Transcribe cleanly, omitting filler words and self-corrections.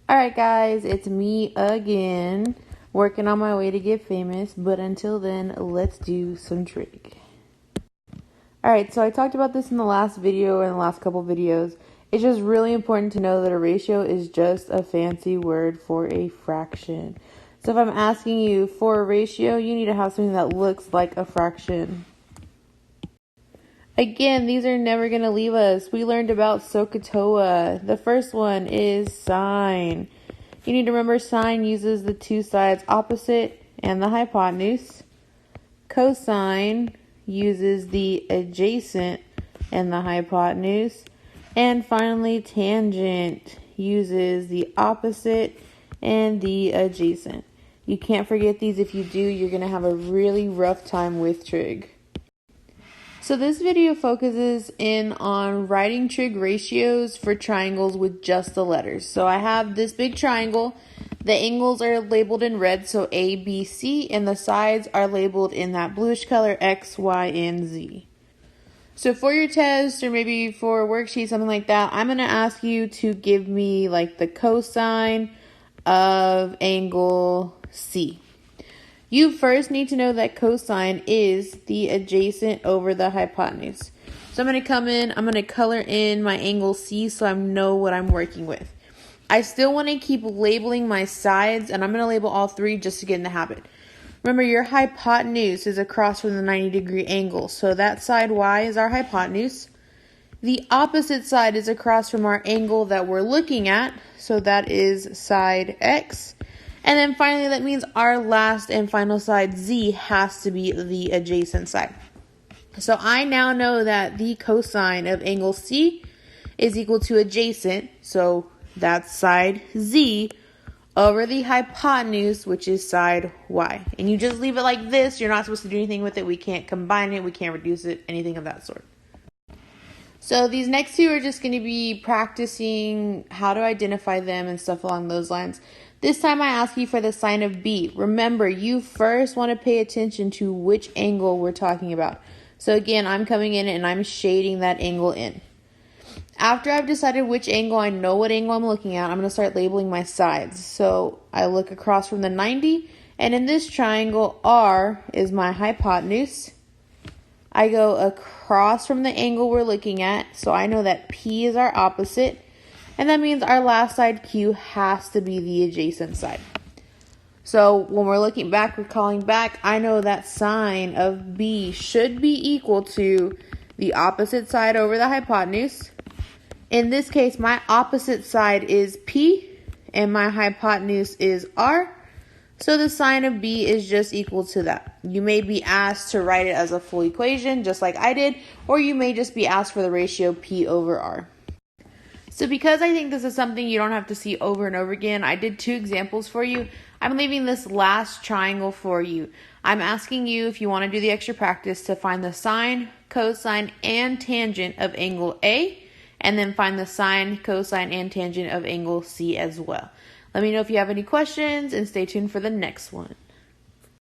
Alright guys, it's me again, working on my way to get famous, but until then, let's do some trig. Alright, so I talked about this in the last video and the last couple videos. It's just really important to know that a ratio is just a fancy word for a fraction. So if I'm asking you for a ratio, you need to have something that looks like a fraction. Again, these are never going to leave us. We learned about SOHCAHTOA. The first one is sine. You need to remember sine uses the two sides opposite and the hypotenuse. Cosine uses the adjacent and the hypotenuse. And finally, tangent uses the opposite and the adjacent. You can't forget these. If you do, you're going to have a really rough time with trig. So this video focuses in on writing trig ratios for triangles with just the letters. So I have this big triangle. The angles are labeled in red, so A, B, C, and the sides are labeled in that bluish color, X, Y, and Z. So for your test or maybe for a worksheet, something like that, I'm going to ask you to give me like the cosine of angle C. You first need to know that cosine is the adjacent over the hypotenuse. So I'm going to come in, I'm going to color in my angle C so I know what I'm working with. I still want to keep labeling my sides, and I'm going to label all three just to get in the habit. Remember, your hypotenuse is across from the 90-degree angle, so that side Y is our hypotenuse. The opposite side is across from our angle that we're looking at, so that is side X. And then finally, that means our last and final side, Z, has to be the adjacent side. So I now know that the cosine of angle C is equal to adjacent, so that's side Z, over the hypotenuse, which is side Y. And you just leave it like this. You're not supposed to do anything with it. We can't combine it. We can't reduce it, anything of that sort. So these next two are just going to be practicing how to identify them and stuff along those lines. This time I ask you for the sign of B. Remember, you first want to pay attention to which angle we're talking about. So again, I'm coming in and I'm shading that angle in. After I've decided which angle, I know what angle I'm looking at, I'm going to start labeling my sides. So I look across from the 90, and in this triangle, R is my hypotenuse. I go across from the angle we're looking at, so I know that P is our opposite. And that means our last side, Q, has to be the adjacent side. So when we're looking back, we're calling back, I know that sine of B should be equal to the opposite side over the hypotenuse. In this case, my opposite side is P, and my hypotenuse is R. So the sine of B is just equal to that. You may be asked to write it as a full equation, just like I did, or you may just be asked for the ratio P over R. So because I think this is something you don't have to see over and over again, I did two examples for you. I'm leaving this last triangle for you. I'm asking you, if you want to do the extra practice, to find the sine, cosine, and tangent of angle A, and then find the sine, cosine, and tangent of angle C as well. Let me know if you have any questions, and stay tuned for the next one.